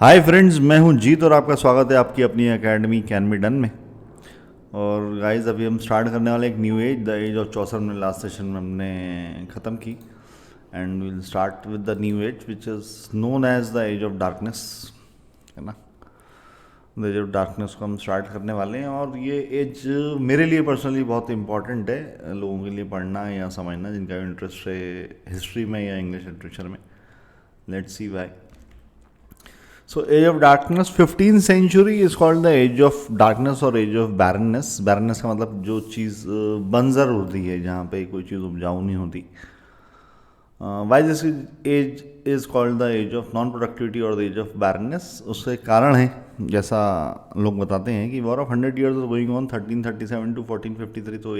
Hi friends, मैं हूं जीत और आपका स्वागत है आपकी अपनी एकेडमी कैन बी डन में। और गाइस अभी हम स्टार्ट करने वाले एक new age, the age of Chaucer में लास्ट सेशन में हमने ख़त्म की। And will start with the new age which is known as the age of darkness, है ना। द एज ऑफ डार्कनेस को हम स्टार्ट करने वाले हैं और ये एज मेरे लिए पर्सनली बहुत इंपॉर्टेंट है लोगों के लिए पढ़ना या समझना जिनका इंटरेस्ट है हिस्ट्री में या इंग्लिश लिटरेचर में। Let's see why. So age of darkness, 15th century is called the age of darkness और age of barrenness। barrenness का मतलब जो चीज़ बंजर होती है, जहाँ पे कोई चीज़ उपजाऊ नहीं होती। Why this age is called the age of non productivity और the age of barrenness? उससे कारण है, जैसा लोग बताते हैं कि war of 100 years going on 1337 to 1453। तो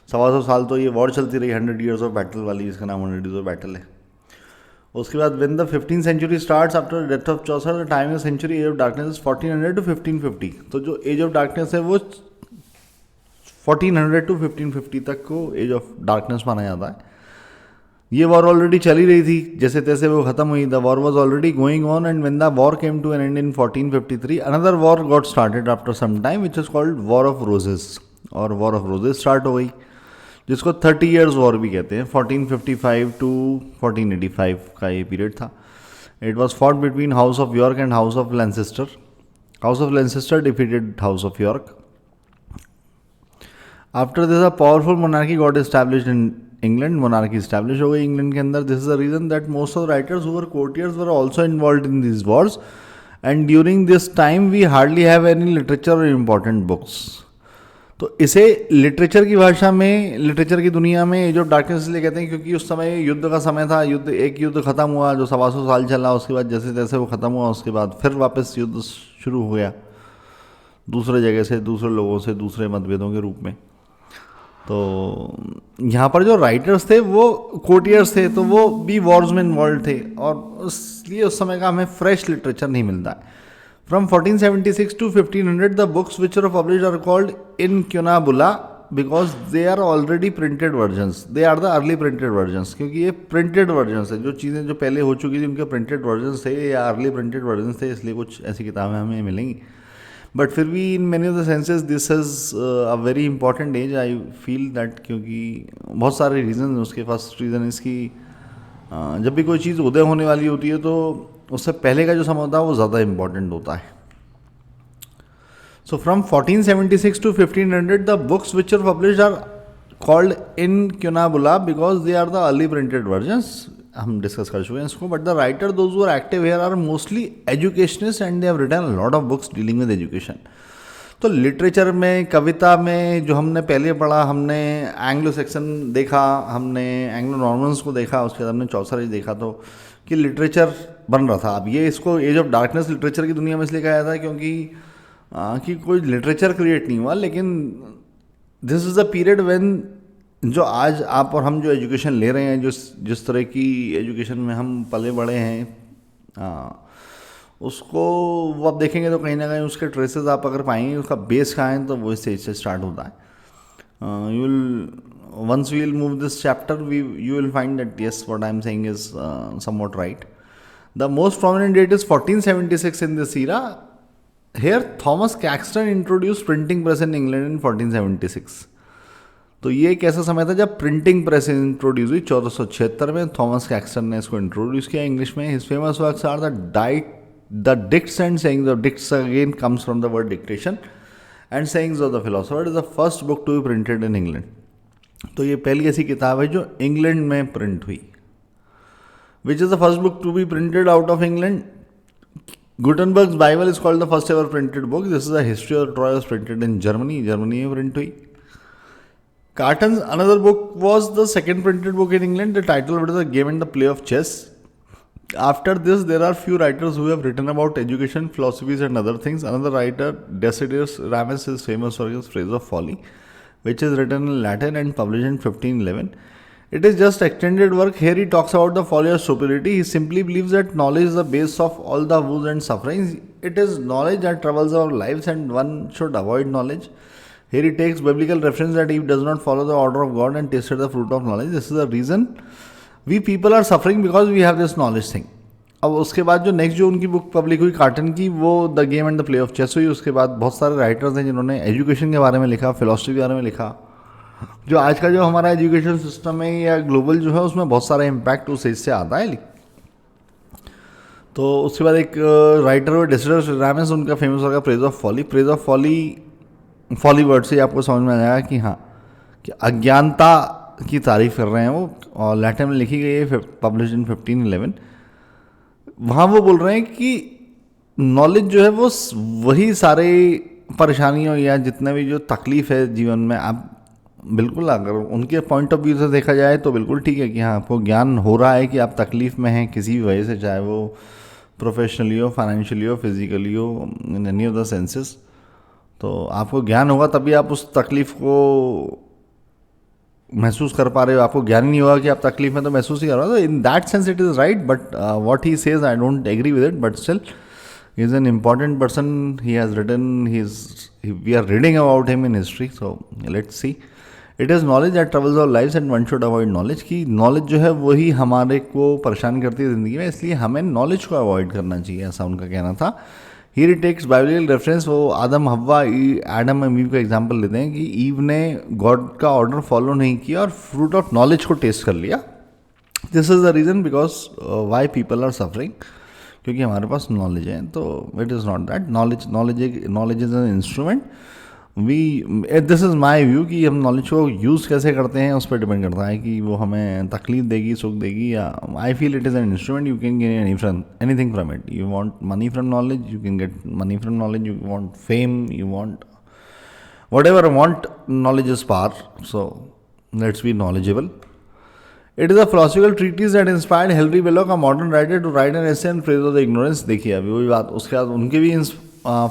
100 साल तो ये वॉर चलती रही 100 years ऑफ बैटल वाली, जिसका नाम 100 years ऑफ बैटल है। उसके बाद when the 15th century starts after death of Chaucer, the time of century age of darkness is 1400 to 1550। तो जो एज ऑफ डार्कनेस है वो 1400 to 1550 तक को एज ऑफ डार्कनेस माना जाता है। ये वॉर ऑलरेडी चली रही थी, जैसे तैसे वो खत्म हुई। The war was already going on and when the war came to an end in 1453 another war got started after some time which is called war of roses. और वॉर ऑफ रोजेस स्टार्ट हो गई, जिसको 30 years war भी कहते हैं। 1455 to 1485 का ये period था। It was fought between House of York and House of Lancaster. House of Lancaster defeated House of York. After this a powerful monarchy got established in England. Monarchy establish हो गई England के अंदर। This is the reason that most of writers who were courtiers were also involved in this wars and during this time we hardly have any literature और important books. तो इसे literature की भाषा में, लिटरेचर की दुनिया में एज ऑफ डार्कनेस इसलिए कहते हैं क्योंकि उस समय युद्ध का समय था। एक युद्ध खत्म हुआ जो 125 साल चला, उसके बाद जैसे तैसे वो ख़त्म हुआ, उसके बाद फिर वापस युद्ध शुरू हो गया दूसरे जगह से, दूसरे लोगों से, दूसरे मतभेदों के रूप में। तो यहाँ पर जो राइटर्स थे वो कोर्टियर्स थे, तो वो भी वॉर्स में इन्वॉल्व थे और इसलिए उस समय का हमें फ्रेश लिटरेचर नहीं मिलता है। From 1476 to 1500, the books which are published are called incunabula because they are already printed versions. They are the early printed versions, क्योंकि ये printed versions है। जो चीज़ें जो पहले हो चुकी थी उनके printed versions थे या early printed versions थे, इसलिए कुछ ऐसी किताबें हमें मिलेंगी। बट फिर भी in many of the senses this is a very important age, I feel that, क्योंकि बहुत सारे रीज़न हैं उसके। फर्स्ट रीज़न इसकी जब भी कोई चीज़ उदय होने वाली होती है तो उससे पहले का जो समय होता है वो ज़्यादा इंपॉर्टेंट होता है। So from 1476 to 1500 the books which are published are called incunabula because they are the early printed versions. हम डिस्कस कर चुके हैं इसको। But the writer those who are active here are mostly educationist and they have written a lot of books dealing with education. तो literature में, कविता में जो हमने पहले पढ़ा, हमने एंग्लो सेक्शन देखा, हमने एंग्लो नॉर्मन्स को देखा, उसके बाद हमने चौसर देखा, तो कि लिटरेचर बन रहा था। अब ये इसको एज ऑफ डार्कनेस लिटरेचर की दुनिया में इसलिए कहा जाता है क्योंकि कि कोई लिटरेचर क्रिएट नहीं हुआ, लेकिन this is a period when जो आज आप और हम जो एजुकेशन ले रहे हैं, जिस तरह की एजुकेशन में हम पले बड़े हैं, उसको वो आप देखेंगे तो कहीं ना कहीं उसके ट्रेसेस आप अगर पाएंगे, उसका बेस कहाँ है, तो वो स्टेज से स्टार्ट होता है। You will once we will move this chapter, you will find that yes, what I am saying is somewhat right. The most prominent date is 1476 in this era. Here Thomas Caxton introduced printing press in England in 1476. तो ये एक ऐसा समय था जब printing press introduce हुई 1476 में। Thomas Caxton ने इसको इंट्रोड्यूस किया इंग्लिश में। His famous works are the dicts and sayings of dicts, again comes from the word dictation, and sayings of the philosopher. Is the first book to be printed in England. तो ये पहली ऐसी किताब है जो England में print हुई। Which is the first book to be printed out of England? Gutenberg's Bible is called the first ever printed book. This is the history of Troy was printed in Germany. Germany में print हुई। Caxton's another book was the second printed book in England. The title of the game and the play of chess. After this, there are few writers who have written about education, philosophies, and other things. Another writer, Desiderius Ramus, is famous for his phrase of folly, which is written in Latin and published in 1511. It is just extended work. Here he talks about the folly of stupidity. He simply believes that knowledge is the base of all the woes and sufferings. It is knowledge that troubles our lives, and one should avoid knowledge. Here he takes biblical reference that Eve does not follow the order of God and tasted the fruit of knowledge. This is the reason we people are suffering, because we have this knowledge thing. अब उसके बाद जो next जो उनकी book public हुई Caxton की, वो the game and the play of chess हुई। उसके बाद बहुत सारे राइटर्स हैं जिन्होंने एजुकेशन के बारे में लिखा, फिलोसफी के बारे में लिखा। जो आज का जो हमारा एजुकेशन सिस्टम है या ग्लोबल जो है, उसमें बहुत सारा इम्पैक्ट उस एज से आता है। तो उसके बाद एक राइटर और डिस्टर रैमस, उनका फेमस होगा praise of folly. Praise of folly, folly word से आपको समझ में आ जाएगा कि हाँ, कि अज्ञानता की तारीफ कर रहे हैं वो, और लैटिन में लिखी गई है, पब्लिश इन 1511। वहाँ वो बोल रहे हैं कि नॉलेज जो है वो वही सारे परेशानियों या जितना भी जो तकलीफ है जीवन में, आप बिल्कुल अगर उनके पॉइंट ऑफ व्यू से देखा जाए तो बिल्कुल ठीक है कि हाँ, आपको ज्ञान हो रहा है कि आप तकलीफ़ में हैं किसी भी वजह से, चाहे वो प्रोफेशनली हो, फाइनेंशियली हो, फिजिकली हो, in any of the senses. तो आपको ज्ञान होगा तभी आप उस तकलीफ़ को महसूस कर पा रहे हो। आपको ज्ञान नहीं होगा कि आप तकलीफ में तो महसूस ही कर रहे हो। तो in that sense it is right, but what he says I don't agree with it, but still he is an important person. He has written, we are reading about him in history, so let's see. It is knowledge that travels our lives and one should avoid knowledge. की knowledge जो है वही हमारे को परेशान करती है ज़िंदगी में, इसलिए हमें नॉलेज को अवॉइड करना चाहिए, ऐसा उनका कहना था। Here he takes biblical reference. वो आदम हव्वा, एडम एंड ईव का एग्जाम्पल लेते हैं कि ईव ने गॉड का ऑर्डर फॉलो नहीं किया और फ्रूट ऑफ नॉलेज को टेस्ट कर लिया। This is the reason because why people are suffering, क्योंकि हमारे पास नॉलेज है। तो it is not that knowledge is an instrument. This is my view कि हम नॉलेज को यूज़ कैसे करते हैं उस पर डिपेंड करता है कि वो हमें तकलीफ देगी, सुख देगी, या I feel it is an instrument. You can get anything from it. You want money from knowledge, you can get money from knowledge. You want fame, you want what ever want, knowledge is power. So let's be knowledgeable. It is a philosophical treatise that inspired Henry Belloc, a modern writer, to write an essay in praise of the ignorance. देखिए अभी वही बात, उसके बाद उनके भी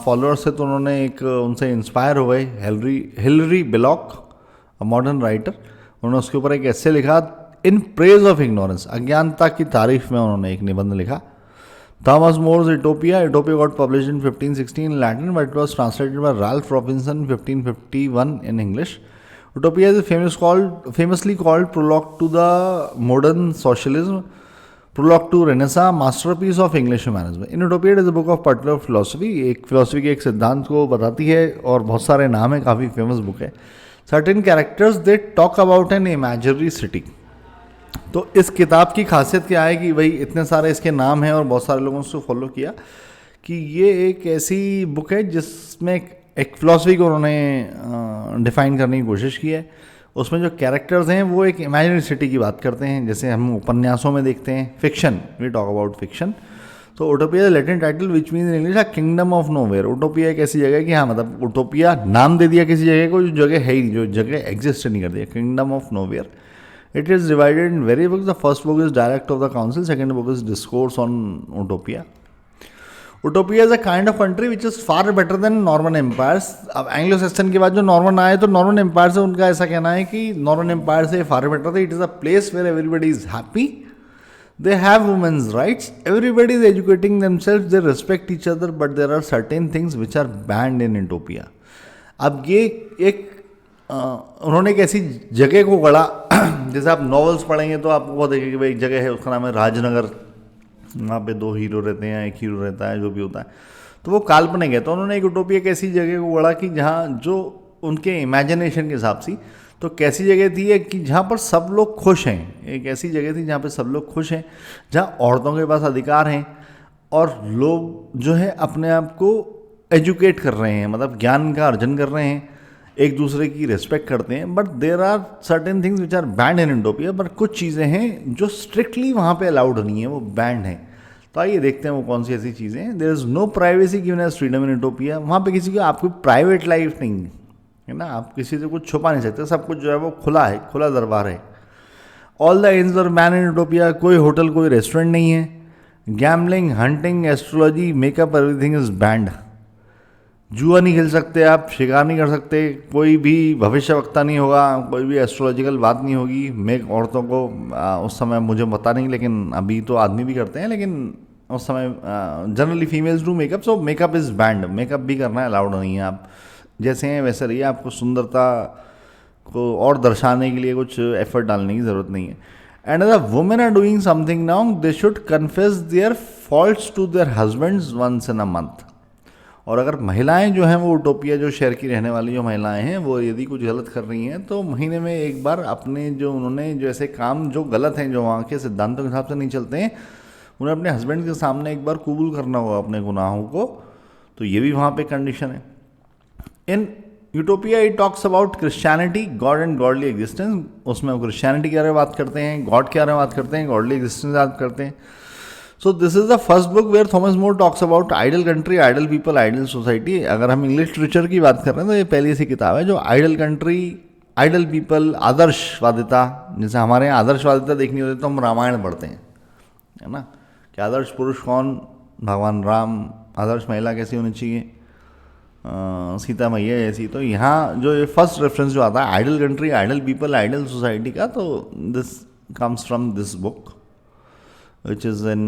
followers थे तो उन्होंने एक उनसे इंस्पायर हो गए, Hillary Bellak, a modern writer. उन्होंने उसके ऊपर एक ऐसे लिखा, इन प्रेज ऑफ इग्नोरेंस, अज्ञानता की तारीफ में उन्होंने एक निबंध लिखा। Thomas More's Utopia got publish in 1516 in Latin, but it was translated by Ralph Robinson 1551 in English. Utopia is famously called prologue to the modern socialism, prologue to Renaissance, masterpiece of English humanism. In Utopia, it is a book of particular philosophy. एक philosophy के एक सिद्धांत को बताती है और बहुत सारे नाम है, काफ़ी फेमस बुक है। Certain characters they talk about an imaginary city. तो इस किताब की खासियत क्या है कि भाई इतने सारे इसके नाम हैं और बहुत सारे लोगों ने उसको फॉलो किया, कि ये एक ऐसी बुक है जिसमें एक फिलॉसफी को उन्होंने डिफाइन करने की कोशिश की है। उसमें जो कैरेक्टर्स हैं वो एक इमेजिनरी सिटी की बात करते हैं, जैसे हम उपन्यासों में देखते हैं, fiction, we talk about fiction. तो Utopia Latin title which means in English a kingdom of nowhere. Utopia एक ऐसी जगह है कि हाँ, मतलब उटोपिया नाम दे दिया किसी जगह को, जो जगह है ही, जो जगह एग्जिस्ट नहीं करती है, kingdom of nowhere. It is divided in various books. The first book is Dialect of the Council. Second book is Discourse on Utopia. Utopia is a kind of country which is far better than Norman empires. अब Anglo Saxon के बाद जो Norman आए, तो Norman empire से उनका ऐसा कहना है कि नॉर्मन एम्पायर से फार बेटर था। It is a place where everybody is happy, they have women's rights, everybody is educating themselves, they respect each other, but there are certain things which are banned in Utopia. अब ये एक उन्होंने एक ऐसी जगह को गढ़ा, जैसे आप नॉवेल्स पढ़ेंगे तो आपको वो देखेंगे कि भाई एक जगह है, उसका नाम है राजनगर, वहाँ पे 2 हीरो रहते हैं, एक हीरो रहता है, जो भी होता है, तो वो काल्पनिक है। तो उन्होंने एक यूटोपिया एक ऐसी जगह को गढ़ा कि जहाँ जो उनके इमेजिनेशन के हिसाब से, तो कैसी जगह थी कि जहाँ पर सब लोग खुश हैं। एक ऐसी जगह थी जहाँ पर सब लोग खुश हैं, जहाँ औरतों के पास अधिकार हैं और लोग जो है अपने आप को एजुकेट कर रहे हैं, मतलब ज्ञान का अर्जन कर रहे हैं, एक दूसरे की रिस्पेक्ट करते हैं। But there are certain things which are banned in Utopia, but कुछ चीज़ें हैं जो स्ट्रिक्टली वहाँ पे अलाउड नहीं है, वो बैंड हैं। तो आइए देखते हैं वो कौन सी ऐसी चीज़ें हैं। There is no privacy given as freedom in Utopia. वहाँ पे किसी को आपकी प्राइवेट लाइफ नहीं है ना, आप किसी से कुछ छुपा नहीं सकते, सब कुछ जो है वो खुला है, खुला दरबार है। All the ends are man in Utopia, कोई होटल कोई रेस्टोरेंट नहीं है। Gambling, hunting, astrology, makeup, everything is banned. जुआ नहीं खेल सकते आप, शिकार नहीं कर सकते, कोई भी भविष्यवक्ता नहीं होगा, कोई भी एस्ट्रोलॉजिकल बात नहीं होगी। मेक औरतों को उस समय मुझे पता नहीं, लेकिन अभी तो आदमी भी करते हैं, लेकिन उस समय generally females do makeup, so makeup is band. Makeup भी करना अलाउड नहीं है, आप जैसे हैं वैसे रहिए, आपको सुंदरता को और दर्शाने के लिए कुछ एफर्ट डालने की ज़रूरत नहीं है। एंड अगर women are doing something now they should confess their faults to their husbands once in a month. और अगर महिलाएं जो हैं वो यूटोपिया जो शहर की रहने वाली जो महिलाएं हैं वो यदि कुछ गलत कर रही हैं तो महीने में एक बार अपने जो उन्होंने जो ऐसे काम जो गलत हैं जो वहाँ के सिद्धांतों के हिसाब से नहीं चलते हैं उन्हें अपने हस्बैंड के सामने एक बार कबूल करना होगा अपने गुनाहों को. तो ये भी वहाँ पे कंडीशन है. In Utopia it talks about Christianity God and godly existence. उसमें वो क्रिश्चियनिटी के बारे में बात करते हैं, गॉड के बारे में बात करते हैं, गॉडली एग्जिस्टेंस बात करते हैं. So this is the first book where Thomas More talks about ideal country, ideal people, ideal society. अगर हम इंग्लिश लिटरेचर की बात कर रहे हैं तो ये पहली ऐसी किताब है जो आइडल कंट्री, आइडल पीपल, आदर्शवादिता, जैसे हमारे यहाँ आदर्शवादिता देखनी होती है तो हम रामायण पढ़ते हैं, है ना, कि आदर्श पुरुष कौन, भगवान राम, आदर्श महिला कैसी होनी चाहिए, सीता मैया ऐसी. तो यहाँ जो ये फर्स्ट रेफरेंस जो आता है ideal country, ideal people, ideal society का, तो this comes from this book which is in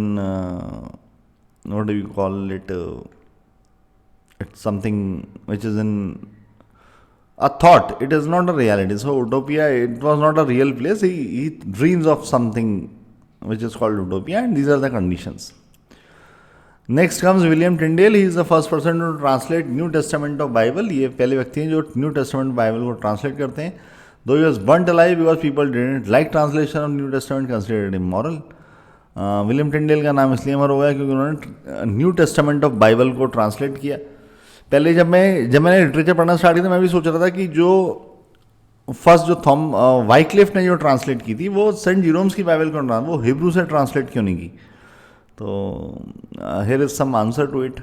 what do you call it, it's something which is in a thought, it is not a reality. So utopia, it was not a real place. He dreams of something which is called utopia, and these are the conditions. Next comes William Tyndale. He is the first person to translate New Testament of Bible. ये पहले व्यक्ति हैं जो New Testament Bible को translate करते हैं. Though he was burnt alive because people didn't like translation of New Testament, considered immoral. William Tyndale का नाम इसलिए अमर हो गया क्योंकि उन्होंने न्यू टेस्टामेंट ऑफ बाइबल को ट्रांसलेट किया. पहले जब मैंने लिटरेचर पढ़ना स्टार्ट किया तो मैं भी सोच रहा था कि जो फर्स्ट जो वाइक्लिफ ने जो ट्रांसलेट की थी वो सेंट जीरोम्स की बाइबल को वो हिब्रू से ट्रांसलेट क्यों नहीं की. तो here is some answer to it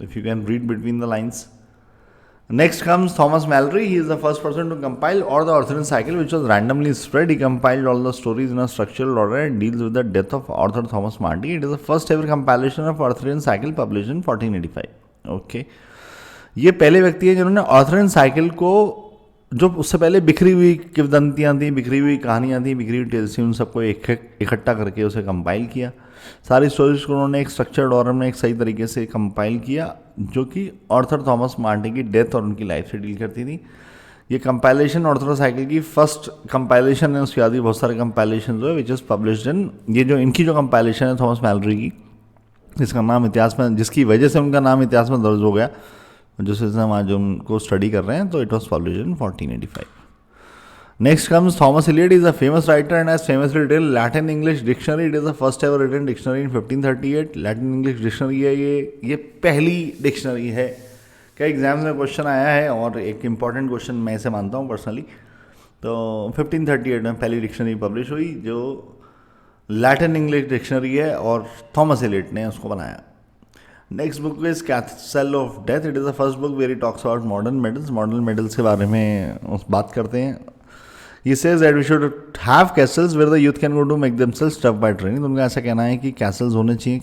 if you can read between the lines. Next comes Thomas Mallory. He is the first person to compile all the Arthurian cycle, which was randomly spread. He compiled all the stories in a structural order and deals with the death of Arthur Thomas Marty. It is the first ever compilation of Arthurian cycle published in 1485. Okay. ये पहले व्यक्ति है जिन्होंने ऑर्थरियन cycle को, जो उससे पहले बिखरी हुई किंवदंतियाँ थी, बिखरी हुई कहानियाँ थी, बिखरी हुई टेल्स थी, उन सबको इकट्ठा करके उसे कंपाइल किया. सारी स्टोरीज को उन्होंने एक स्ट्रक्चर्ड ऑर्डर में एक सही तरीके से कंपाइल किया, जो कि आर्थर थॉमस मार्टी की डेथ और उनकी लाइफ से डील करती थी. ये कंपाइलेशन आर्थर साइकिल की फर्स्ट कंपाइलेशन है. उसके बाद भी बहुत सारे कंपाइलेशन जो है विच इज़ पब्लिश्ड इन, ये जो इनकी जो कंपाइलेशन है थॉमस मैलरी की, जिसका नाम इतिहास में, जिसकी वजह से उनका नाम इतिहास में दर्ज हो गया, जिस वजह से हम आज उनको स्टडी कर रहे हैं, तो it was published in 1485. Next comes Thomas Eliot. He is a famous writer and has famously written Latin English Dictionary. It is the first ever written dictionary in 1538. Latin English Dictionary है ये पहली dictionary है. क्या exam में question आया है और एक इम्पॉर्टेंट क्वेश्चन मैं इसे मानता हूँ पर्सनली. तो 1538 में पहली डिक्शनरी पब्लिश हुई जो लैटिन इंग्लिश डिक्शनरी है और थॉमस एलियट ने उसको बनाया. Next book is castle of death. It is the first book where he talks about modern medals. Modern medals के बारे में बात करते हैं. He says that we should have castles where the youth can go to make themselves tough by training. तो उनका ऐसा कहना है कि castles होने चाहिए.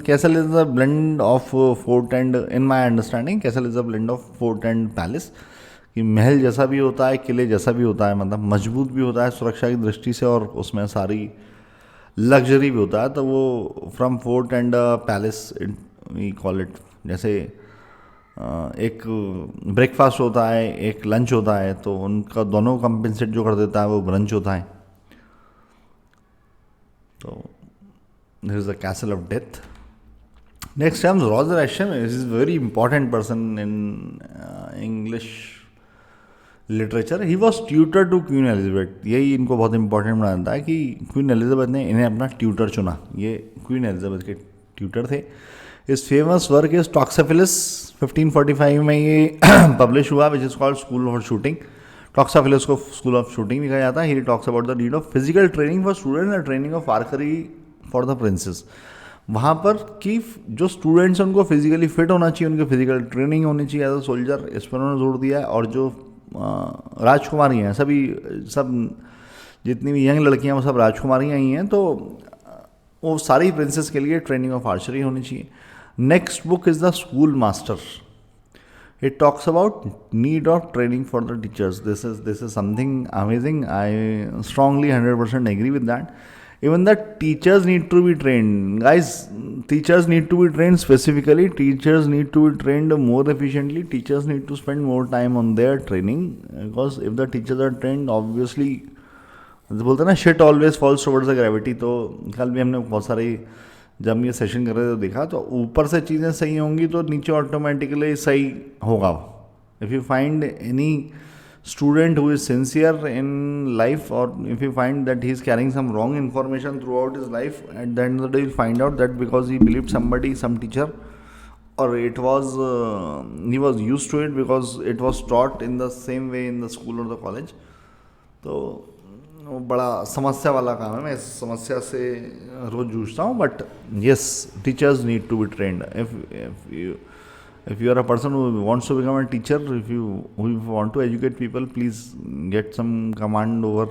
Castle is a blend of fort and, in my understanding, castle is a blend of fort and palace. कि महल जैसा भी होता है, किले जैसा भी होता है, मतलब मजबूत भी होता है सुरक्षा की दृष्टि से, और उसमें सारी लग्जरी भी होता है. तो वो from fort and palace we call it. जैसे एक ब्रेकफास्ट होता है, एक लंच होता है, तो उनका दोनों कंपेंसेट जो कर देता है वो ब्रंच होता है. तो this is the castle of death. Next comes Roger Ascham. This is very important person in English literature. He was tutor to Queen Elizabeth. यही इनको बहुत इंपॉर्टेंट बनाता है कि क्वीन एलिजाबेथ ने इन्हें अपना ट्यूटर चुना. ये क्वीन एलिजाबेथ के ट्यूटर थे. इस फेमस वर्क इज टॉक्साफिलस. 1545 में ये पब्लिश हुआ, which is called school of shooting. Toxophilus को स्कूल ऑफ शूटिंग भी कहा जाता है. He talks about the need of physical training for student and training of archery for the princes. वहाँ पर कि जो स्टूडेंट्स हैं उनको फिजिकली फिट होना चाहिए, उनकी फिजिकल ट्रेनिंग होनी चाहिए एज अ सोल्जर, इस पर उन्होंने जोर दिया है. और जो राजकुमारी हैं, सब जितनी भी यंग लड़कियाँ वो सब राजकुमारियाँ ही हैं, तो वो सारी प्रिंसेस के लिए ट्रेनिंग ऑफ आर्चरी होनी चाहिए. Next book is the Schoolmaster. It talks about need of training for the teachers. This is something amazing. I strongly 100% agree with that. Even the teachers need to be trained. Guys, teachers need to be trained specifically. Teachers need to be trained more efficiently. Teachers need to spend more time on their training, because if the teachers are trained, obviously बोलते हैं ना shit always falls towards the gravity. तो कल भी हमने बहुत सारी जब हम ये सेशन कर रहे थे तो देखा, तो ऊपर से चीज़ें सही होंगी तो नीचे ऑटोमेटिकली सही होगा। If you find any student who is sincere in life, or if you find that he is carrying some wrong information throughout his life, at the end of the day you'll find out that because he believed somebody, some teacher, or it was he was used to it because it was taught in the same way in the school or the college। तो वो बड़ा समस्या वाला काम है। मैं इस समस्या से रोज़ जूझता हूँ। But yes, teachers need to be trained. If you are a person who wants to become a teacher, if you want to educate people, please get some command over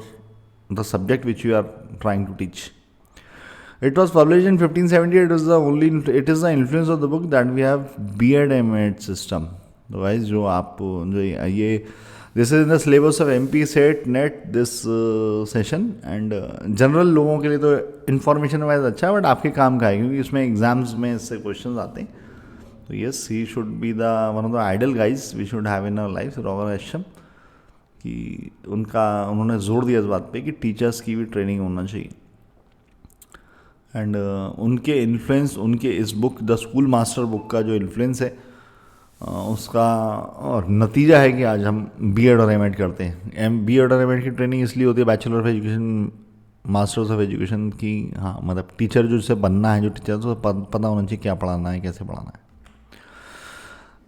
the subject which you are trying to teach. It was published in 1570. It is the influence of the book that we have B.Ed M.Ed system. तो guys, जो ये this is in the syllabus of MP SET NET this session, and general लोगों के लिए तो information wise अच्छा है, but आपके काम का है क्योंकि इसमें एग्जाम्स में इससे क्वेश्चन आते हैं। तो yes, he should be the one of the ideal guys we should have in our life, Roger Ascham, कि उन्होंने जोर दिया इस बात पे कि टीचर्स की भी ट्रेनिंग होना चाहिए। एंड उनके इन्फ्लुएंस, उनके इस book the school master book का जो इन्फ्लुएंस है उसका और नतीजा है कि आज हम B.Ed और M.Ed करते हैं। B.Ed और M.Ed की ट्रेनिंग इसलिए होती है, bachelor of education, masters of education की। हाँ, मतलब टीचर जो जिसे बनना है, जो टीचर को पता होना चाहिए क्या पढ़ाना है, कैसे पढ़ाना है।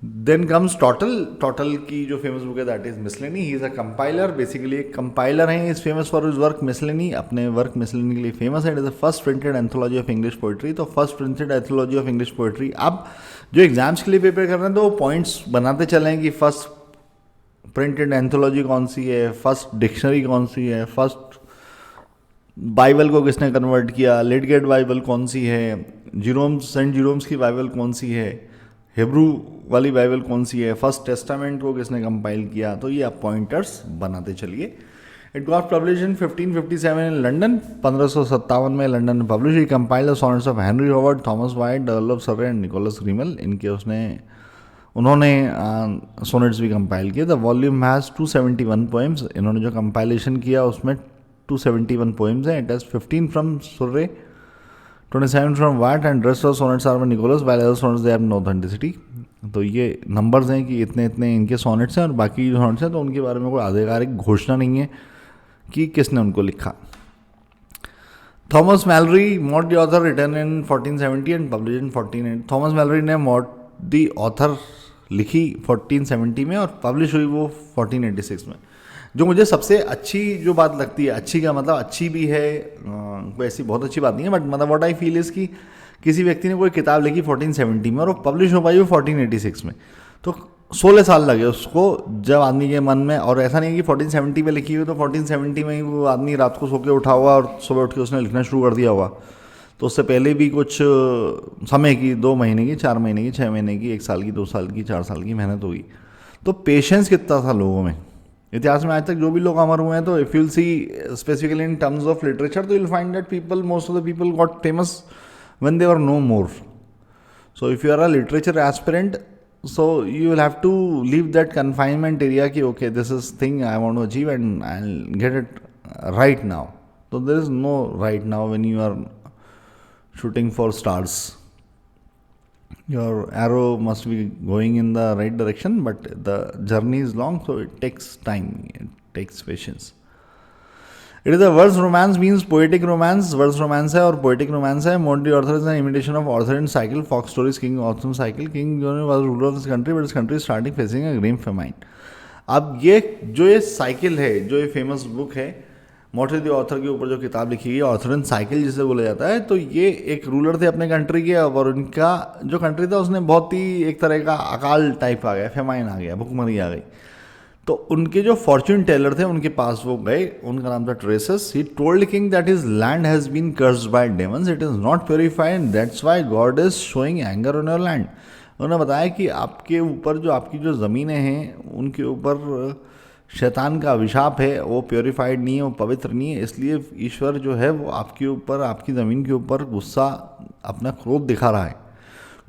देन कम्स टॉटल की जो फेमस बुक है that is Miscellany. He is a compiler, basically एक कंपाइलर है। Is famous for his work Miscellany, अपने वर्क मिसलेनी के लिए फेमस है। It is the first printed anthology of English poetry. तो first printed anthology of English poetry. अब जो exams के लिए प्रिपेयर कर रहे हैं तो वो पॉइंट्स बनाते चलें कि फर्स्ट प्रिंटेड एंथोलॉजी कौन सी है, फर्स्ट डिक्शनरी कौन सी है, फर्स्ट बाइबल को किसने कन्वर्ट किया, लिटगेट बाइबल कौन सी है, सेंट जीरोम्स की बाइबल कौन सी है, हिब्रू वाली बाइबल कौन सी है, फर्स्ट टेस्टामेंट को किसने कंपाइल किया। तो ये आप पॉइंटर्स बनाते चलिए। It got publish in 1557 in London. 1557 में लंडन में पब्लिश हुई। Compile the sonnets of Henry Howard, Thomas Wyatt, Earl of Surrey and Nicholas Grimald. इनके उन्होंने सोनेट्स भी कंपाइल किए। The volume has 271 poems. इन्होंने जो कंपाइलेशन किया उसमें 271 पोएम्स हैं। It has 15 from Surrey, 27 from Wyatt, and rest of sonnets are by Nicholas, while other sonnets they have no authenticity. तो ये नंबर्स हैं कि इतने इतने इनके सोनेट्स हैं, और बाकी जो सोनेट्स हैं तो उनके बारे में कोई आधिकारिक घोषणा नहीं है कि किसने उनको लिखा। Thomas Malory, Morte d'Arthur, written in 1470 and publish in 1480। Thomas Malory ने मॉड द ऑथर लिखी 1470 में और पब्लिश हुई वो 1486 में। जो मुझे सबसे अच्छी जो बात लगती है, अच्छी का मतलब अच्छी भी है, कोई ऐसी बहुत अच्छी बात नहीं है, बट मतलब व्हाट आई फील इज़ कि किसी व्यक्ति ने कोई किताब लिखी 1470 में और वो पब्लिश हो पाई वो 1486 में, तो 16 साल लगे उसको। जब आदमी के मन में, और ऐसा नहीं है कि 1470 में लिखी हुई तो 1470 में ही वो आदमी रात को सो के उठा हुआ और सुबह उठ के उसने लिखना शुरू कर दिया हुआ। तो उससे पहले भी कुछ समय की, 2 महीने की, 4 महीने की, 6 महीने की, 1 साल की, 2 साल की, 4 साल की मेहनत हुई। तो पेशेंस कितना था लोगों में। इतिहास में आज तक जो भी लोग अमर हुए हैं, तो if you'll see specifically in terms of literature, तो you'll find that people, most of the people got famous when they were no more. So if you are a literature aspirant, so you will have to leave that confinement area ki okay, this is thing I want to achieve and I'll get it right now. So there is no right now when you are shooting for stars. Your arrow must be going in the right direction, but the journey is long, so it takes time, it takes patience. It is a verse romance, means poetic romance. Verse romance है और poetic romance है। Morte Arthur is an imitation of Arthur and cycle, fox stories, king ऑथम cycle. King जो was ruler of this country, but this country starting facing a green famine. अब ये cycle है, जो ये फेमस बुक है, Morte d'Arthur के ऊपर जो किताब लिखी है, ऑर्थर एंड साइकिल जिसे बोला जाता है, तो ये एक रूलर थे अपने कंट्री के, और उनका जो कंट्री था उसने बहुत ही एक तरह का अकाल टाइप आ गया, फेमाइन आ गया, भुखमरी आ गई। तो उनके जो फॉर्च्यून टेलर थे उनके पास वो गए, उनका नाम था ट्रेसस। He told King that his land has been cursed by demons, it is not purified, that's why God is showing anger on your land. उन्होंने बताया कि आपके ऊपर जो आपकी जो ज़मीनें हैं उनके ऊपर शैतान का अभिशाप है, वो प्योरीफाइड नहीं है, वो पवित्र नहीं है, इसलिए ईश्वर जो है वो आपके ऊपर, आपकी ज़मीन के ऊपर गुस्सा, अपना क्रोध दिखा रहा है।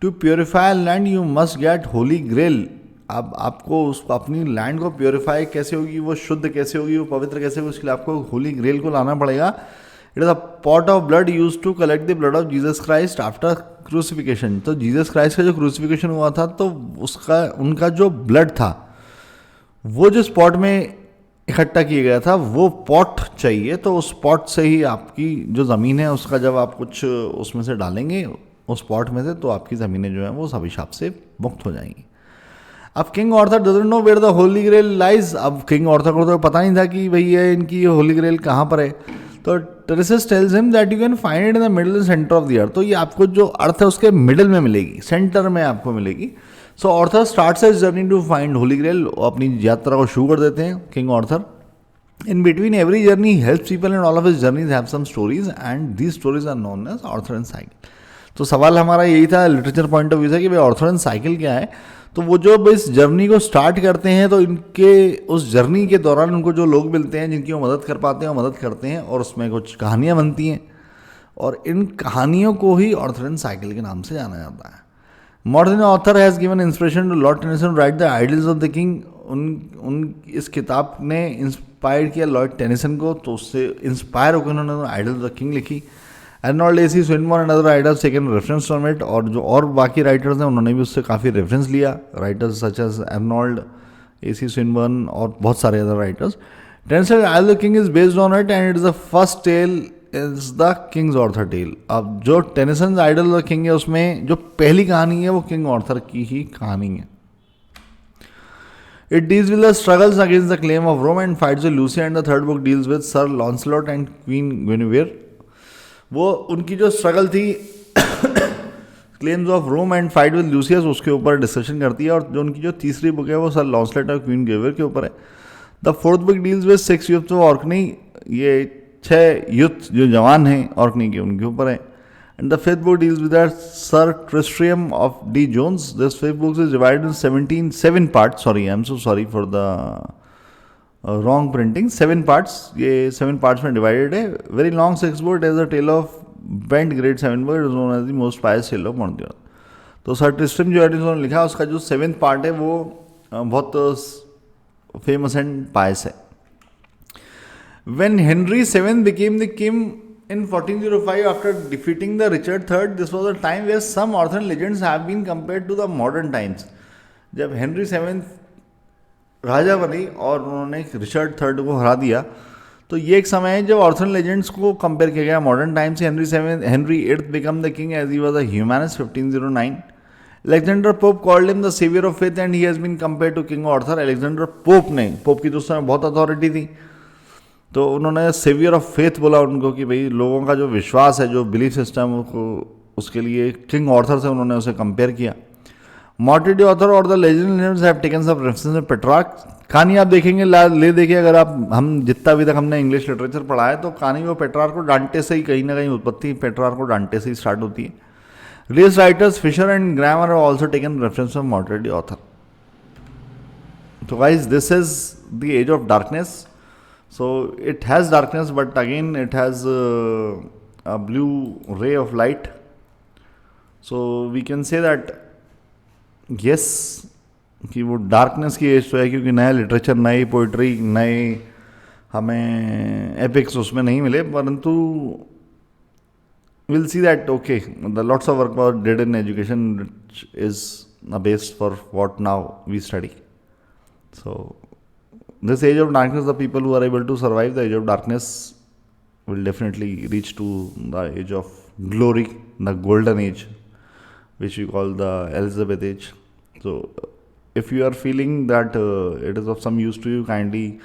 To purify land you must get Holy Grail. अब आपको उसको अपनी लैंड को प्योरीफाई कैसे होगी, वो शुद्ध कैसे होगी, वो पवित्र कैसे होगी, उसके लिए आपको होली ग्रेल को लाना पड़ेगा. It is a pot of blood use to collect the blood of Jesus Christ after crucifixion. तो जीसस क्राइस्ट का जो क्रूसिफिकेशन हुआ था तो उसका उनका जो ब्लड था वो जिस पॉट में इकट्ठा किया गया था वो पॉट चाहिए. तो उस पॉट से ही आपकी जो ज़मीन है उसका जब आप कुछ उसमें से डालेंगे उस पॉट में से, तो आपकी ज़मीनें जो हैं वो सब अभिशाप से मुक्त हो जाएंगी. अब King Arthur doesn't know where the Holy Grail lies. अब किंग ऑर्थर को तो पता नहीं था कि भैया इनकी होली ग्रेल कहाँ पर है. तो terraces tells him that you can find it in the middle centre of the earth. तो ये आपको जो अर्थ है उसके मिडल में मिलेगी, सेंटर में आपको मिलेगी. So Arthur starts his journey to find Holy Grail. अपनी यात्रा को शुरू कर देते हैं King Arthur. In between every journey, he helps people, and all of his journeys have some stories, and these stories are known as Arthur and Cycle. तो सवाल हमारा यही था लिटरेचर पॉइंट ऑफ व्यू से कि भाई ऑर्थर एंड साइकिल क्या है. तो वो जो इस जर्नी को स्टार्ट करते हैं तो इनके उस जर्नी के दौरान उनको जो लोग मिलते हैं जिनकी वो मदद कर पाते हैं वो मदद करते हैं, और उसमें कुछ कहानियाँ बनती हैं, और इन कहानियों को ही ऑर्थर एंड साइकिल के नाम से जाना जाता है. Modern author has given inspiration to Lord Tennyson write the Idylls of the King. उन इस किताब ने इंस्पायर किया लॉर्ड टेनिसन को, तो उससे इंस्पायर होकर उन्होंने आइडल्स ऑफ द किंग लिखी. Arnold A C. Swinburne and other writers taken reference from it. और जो और बाकी राइटर्स हैं उन्होंने भी उससे काफ़ी रेफरेंस लिया. Writers such as Arnold A C. Swinburne और बहुत सारे other writers. Tennyson idyll the king is based on it and it is the first tale is the king's Arthur tale. अब जो टेनिसन आइडल द किंग है उसमें जो पहली कहानी है वो किंग ऑर्थर की ही कहानी है. It deals with the struggles against the claim of Rome and fights with Lucy, and the third book deals with Sir Lancelot and Queen Guinevere. वो उनकी जो स्ट्रगल थी claims of Rome and fight with Lucius उसके ऊपर discussion करती है. और जो उनकी जो तीसरी बुक है वो सर लॉन्सलेट और क्वीन गेवर के ऊपर है. The fourth book deals with 6 youth of Orkney. ये 6 यूथ जो जवान हैं ऑर्कनी के उनके ऊपर है. And the fifth book deals with that Sir Tristram of D. Jones. This fifth book is divided in 7 parts. Sorry, I'm so sorry for the wrong printing. 7 parts. ये 7 parts में divided है. Very long 6 book. It is a tale of Bent Great 7 book. It is known as the most pious tale of Mordor. तो Sir Tristram जो Edison लिखा उसका जो 7th part है वो बहुत famous and pious है. When Henry VII became the king in 1405 after defeating the Richard III, this was a time where some Arthurian legends have been compared to the modern times. जब Henry 7 राजा बने और उन्होंने Richard III को हरा दिया, तो ये एक समय है जब ऑर्थरन लेजेंड्स को कंपेयर किया गया मॉडर्न टाइम से. Henry 8 become the king as he was a humanist 1509. Alexander Pope called him the saviour of faith and he has been compared to King Arthur. Alexander Pope की तो उस समय बहुत authority थी, तो उन्होंने सेवियर ऑफ फेथ बोला उनको कि भाई लोगों का जो विश्वास है, जो बिलीफ सिस्टम को, उसके लिए किंग ऑर्थर से उन्होंने उसे कंपेयर किया. मॉर्टिडी ऑथर और the legends have taken some references in Petrarch. कहानी आप देखेंगे ले देखिए, अगर आप हम जितना अभी तक हमने इंग्लिश लिटरेचर पढ़ा है तो कहानी वो पेट्रार्क को डांटे से ही कहीं ना कहीं उत्पत्ति पेट्रार्क को डांटे से ही स्टार्ट होती है. Race writers Fisher and Grammar have also taken reference from Morte D Arthur. तो guys this is the age of darkness. So it has darkness, but again it has a blue ray of light. So we can say that yes, कि वो darkness की as तो है, क्योंकि नया literature, नई poetry, नए हमें एपिक्स उसमें नहीं मिले, परंतु we'll see that okay, the lots of work was did in education which is a base for what now we study. So this age of darkness, the people who are able to survive the age of darkness will definitely reach to the age of glory, the golden age, which we call the Elizabeth age. So if you are feeling that it is of some use to you, kindly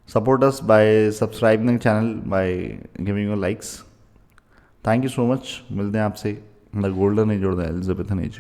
support us by subscribing the channel, by giving your likes. Thank you so much. मिलते हैं आपसे the golden age और the Elizabethan age.